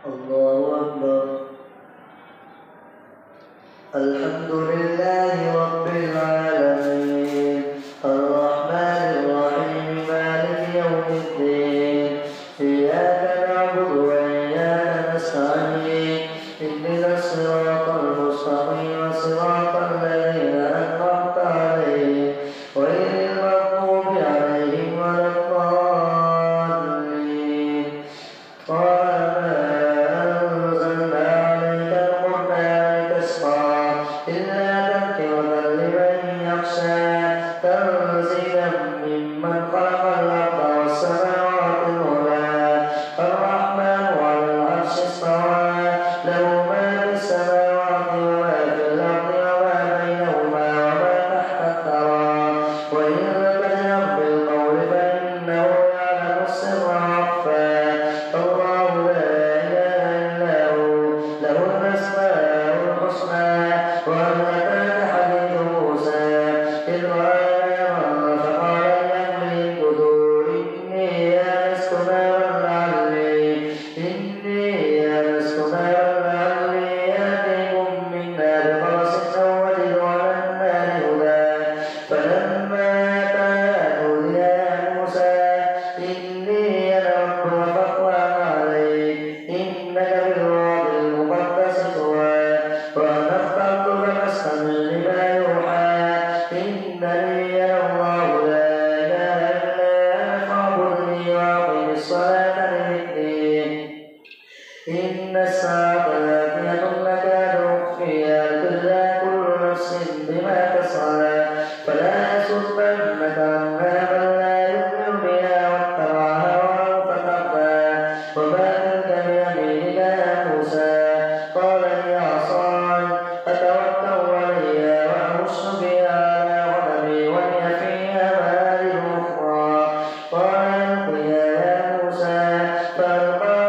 الله أكبر. الحمد لله رب العالمين الرحمن الرحيم مالك يوم الدين إياك نعبد وإياك نستعين اهدنا الصراط المستقيم صراط الذين أنعمت عليهم غير المغضوب عليهم ولا الضالين. تنزيلا ممن خلق الأرض والسماوات العلى الرحمن على العرش استوى له ما في السماوات وما في الأرض وما بينهما وما تحت الثرى وإن تجهر بالقول فإنه يعلم السر وأخفى الله لا إله إلا هو له الأسماء الحسنى. وهل أتاك حديث موسى إذ رأى إن الساعة آتية أكاد أخفيها لتجزى كل نفس بما تسعى فلا يصدنك عنها من لا يؤمن بها واتبع هواه فتردى. وما تلك بيمينك يا موسى قال هي عصاي أتوكل عليها وأهش بها على غنمي ولي فيها مآرب أخرى قال ألقها يا موسى فألقاها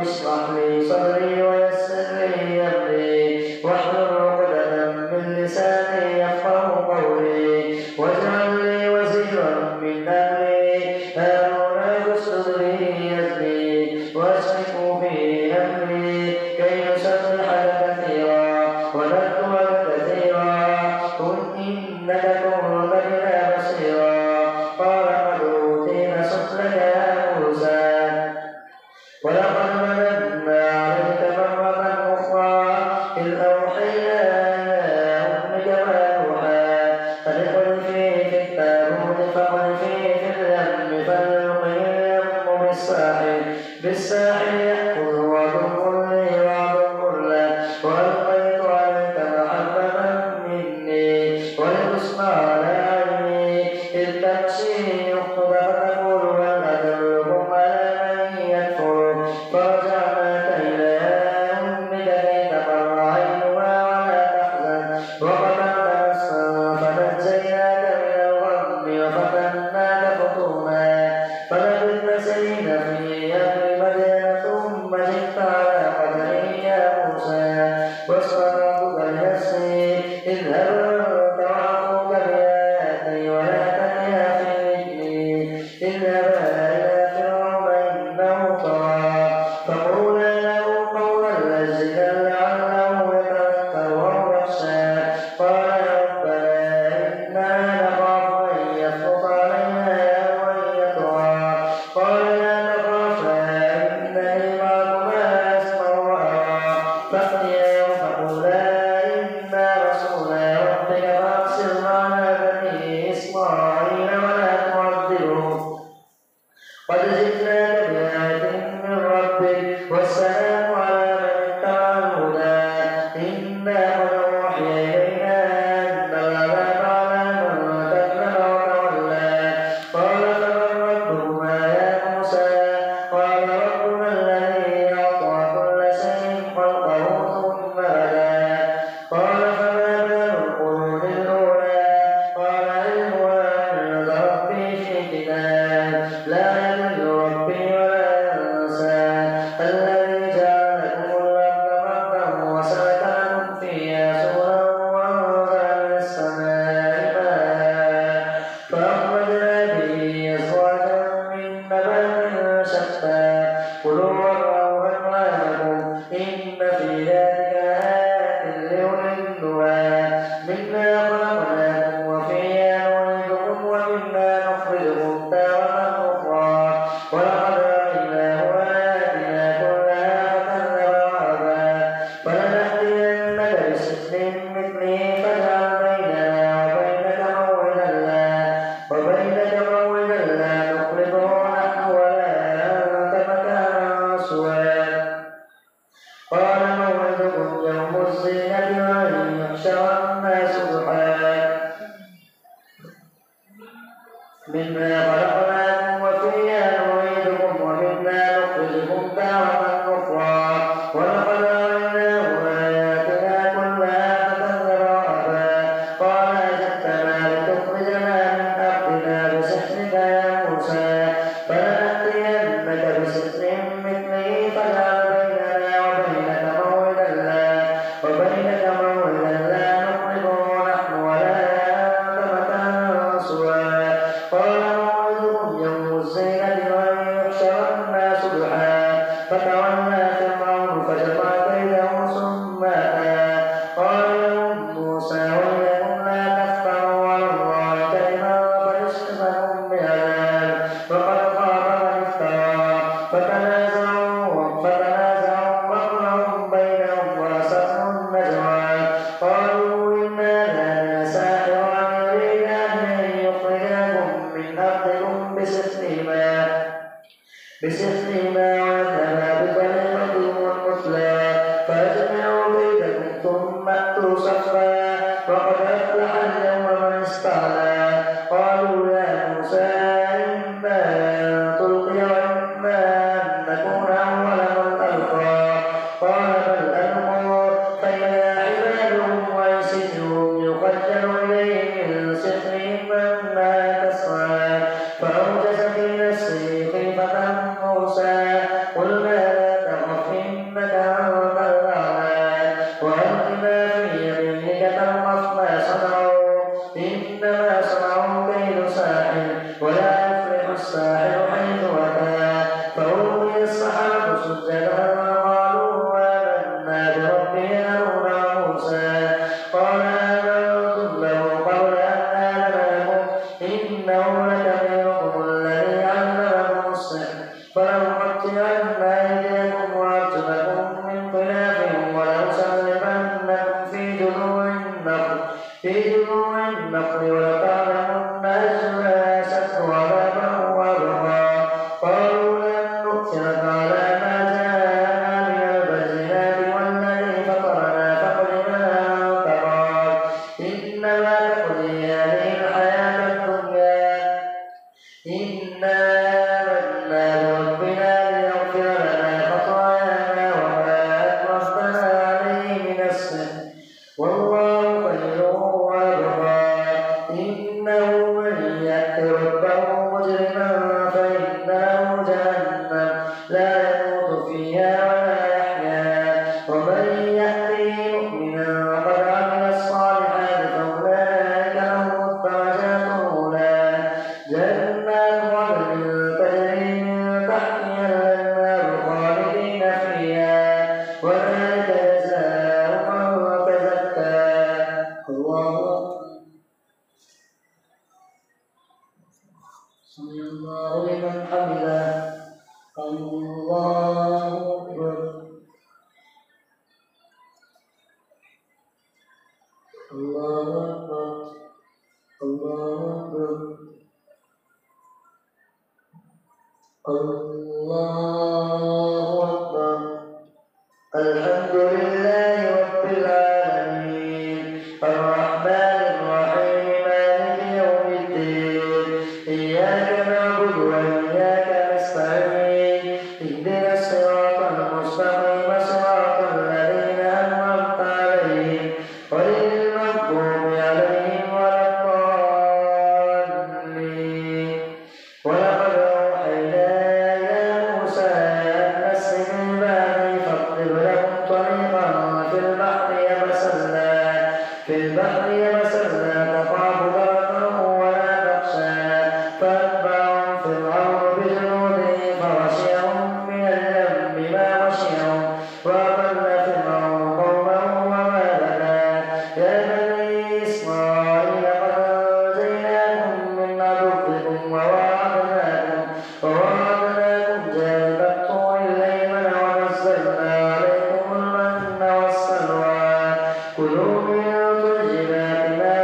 اشرح لي صدري ويسر لي أمري واحلل عقدة من لساني يفقهوا قولي واجعل لي وزيرا من أهلي هارون اشدد به أزري وأشركه في أمري كي نسبحك كثيرا ونذكرك كثيرا إنك كنت بنا بصيرا. قال قد أوتيت سؤلك يا موسى ولقد مننا عليك مرة أخرى إذ أوحينا إلى أمك ما يوحى أن اقذفيه في التابوت فاقذفيه في اليم فليلقه اليم بالساحل يأخذه عدو لي وعدو له وألقيت عليك محبة مني ولتصنع على عيني إذ تمشي أختك فتقول هل أدلكم على من يكفر فرجعناك إلى أمك كي تقر عينها ولا تحزن وقتلنا نفسا فنجيناك من الغم وفتناك منها خلقناكم وفيها نعيدكم ومنها نخرجكم تارة أخرى ولقد أريناه آياتنا كلها فكذب وأبى قال أجئتنا لتخرجنا من أرضنا بسحرك يا موسى فلنأتينك بسحر مثله فاجعل بيننا وبينك موعدا لا نخلفه نحن ولا أنت مكانا سوى قال موعدكم يوم الزينة وأن يحشر الناس ضحى فتولى فرعون فجمع كيده ثم أتى قال لهم موسى ويلكم لا تفتروا على الله كذبا فيسحتكم بعذاب وقد خاب من افترى فتنازعوا أمرهم بينهم وأسروا النجوى قالوا إنا لساحران يريدان أن يخرجاكم من أرضكم بسحرهما ويذهبا بطريقتهم المثلى فأجمعوا كيدكم ثم أتوا صفا وقد أفلح اليوم من استعلى قالوا يا موسى إما أن تلقي وإما أن نكون أول من ألقى قال بل ألقوا فإذا حبالهم وعصيهم يخجل إليه من سحرهم أنها تسعى فأوجس في نفسه خيفة موسى قلنا لا تخف إنك أنت الأعلى وألق ما في يمينك تلقف ما صنعوا إنما صنعوا كيد ساحر ولا يفلح الساحر حيث أتى فألقي السحرة سجدا وقالوا آمنا برب هارون وموسى قال آمنتم له قبل أن آذن لكم إنه لكبيركم الذي علمكم السحر فلأقطعن أيديكم وأرجلكم من خلاف ولأصلبنكم في جذوع النخل ولتعلمن أينا أشد عذابا وأبقى قالوا لن نؤثرك على ما جاءنا من البينات والذي فطرنا فاقض ما أنت قاض إنما تقضي هذه الحياة الدنيا إنا آمنا بربنا ليغفر لنا خطايانا وما أكرهتنا عليه من السحر والله خير وأبقى إنه من يأت ربه مجرما فإن له جهنم لا يموت فيها ولا يحيا ومن يأته مؤمنا قد عمل الصالحات فأولئك لهم الدرجات الأولى جنات عدن تجري من تحتها الأنهار خالدين فيها وذلك جزاء من تزكى الله سمع الله لمن حمده الله أكبر الله أكبر الله أكبر الله أكبر الحمد لله رب العالمين الرحمن الرحيم مالك يوم الدين إياك نعبد وإياك نستعين اهدنا الصراط المستقيم صراط الذين أنعمت عليهم غير المغضوب عليهم ولا الضالين ولقد أوحينا إلى موسى أن أسر بعدي فاضرب لهم طريقا في البحر يبسا لا تخاف دركا ولا تخشى فأتبعهم فرعون بجنوده فغشيهم من اليم ما غشيهم وأضل فرعون قومه وما لنا يا بني إسرائيل قد أنجيناكم من عدوكم وواعدناكم جانب الطور الأيمن ونزلنا عليكم المن والسلوى كلوا من طيبات ما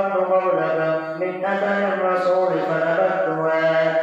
أصبت قبلة من أثر الرسول فنبذتها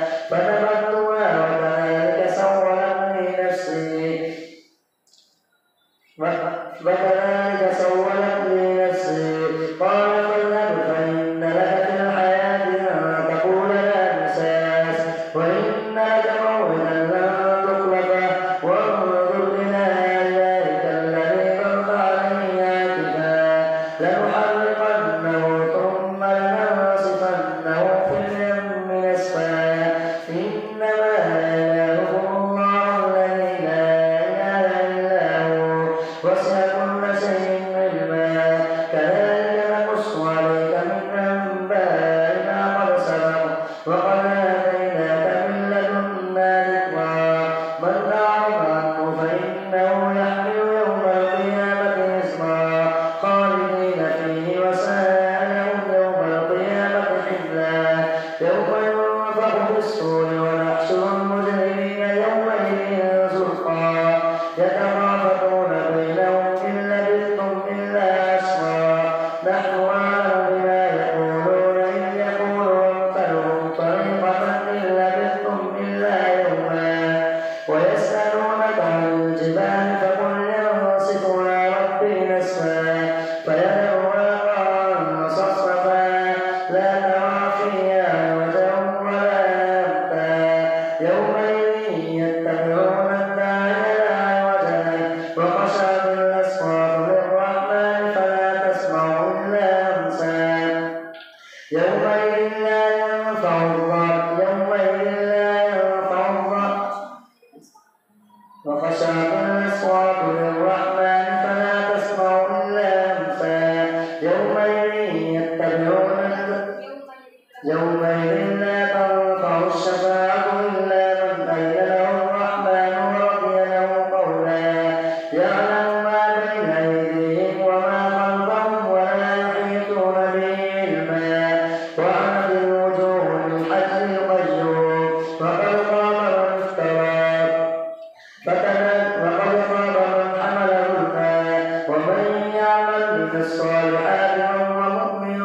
وكذلك سولت لي نفسي قال فاذهب فإن لك في الحياة أن تقول لا مساس وإن لك موعدا لن تخلفه وانظر إلى إلهك الذي ظلت عليه عاكفا لنحرقنه ثم لننصفنه في اليم نسفا إنما إلهكم الله الذي لا إله إلا هو وسع كل شيء علما كذلك نقص عليك من أنباء ما قد سبق وقد آتيناك من لدنا ذكرا من أعرض عنه فإنه يحمل يوم القيامة إثما خالدين فيه وساء لهم يوم القيامة حملا يوم ينفخ في الصور ونحشر المجرمين يومئذ زرقا يتخافتون بينهم إن لبثتم إلا عشرا نحن أعلم بما يقولون إذ يقول أمثلهم طريقة إن لبثتم إلا يوما ويسألونك عن الجبال فقل ينسفها ربي نسفا فيذرها قاعا صفصفا لا ترى فيها عوجا ولا أمتا يومئذ يتبعون الداعي لا عوج له وخشعت الأصوات للرحمن فلا تسمع إلا همسا يومئذ لا ينفع وخشعت الأصوات للرحمن فلا تسمع إلا همسا يومئذ لا تنفع الشفاعة إلا من أذن له الرحمن ورضي له قولا يعلم ما بين أيديهم وما خلفهم ولا يحيطون به علما وعنت الوجوه للحج القيوم وقد خاب من افترى وقد خاب من حمل ظلما ومن يعمل من الصالحات وهو مؤمن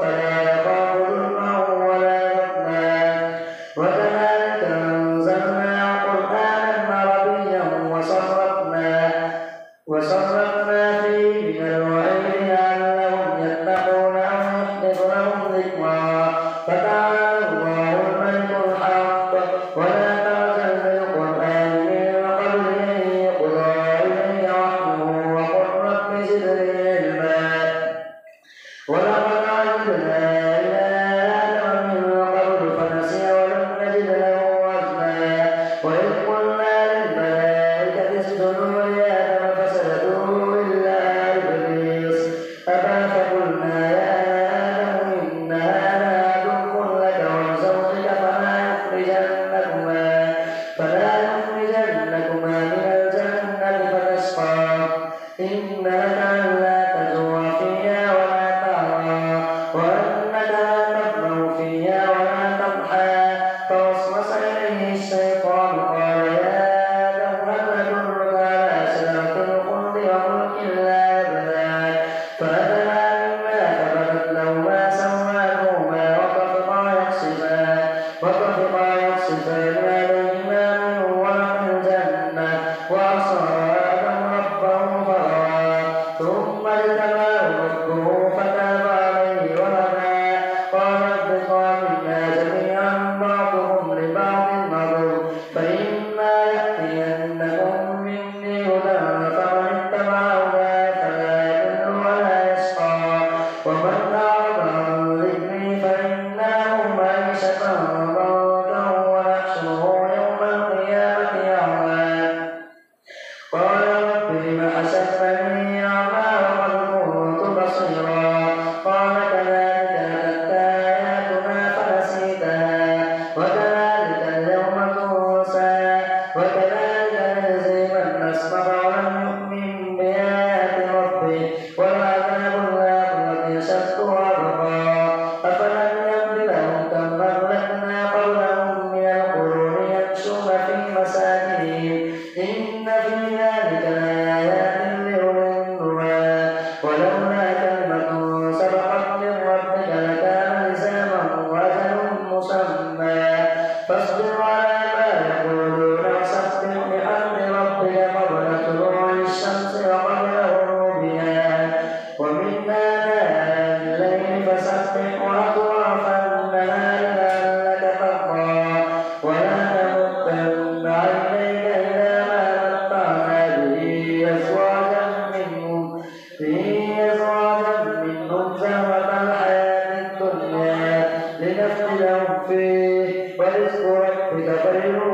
فلا يخاف ظلما ولا هضما وكذلك أنزلنا قرآنا عربيا وصرفنا فيه من الوعيد لعلهم يتقون أو يحدث لهم ذكرا فتعالى الله الملك الحق ولا تعجل بالقرآن من قبل أن يقضى إليك وحيه وقل رب زدني علما ولقد عهدنا إلى آدم من قبل فنسي ولم نجد له عزما وإذ قلنا للملائكة اسجدوا لآدم فسجدوا إلا إبليس أبى فقلنا يا آدم إن هذا عدو لك يضل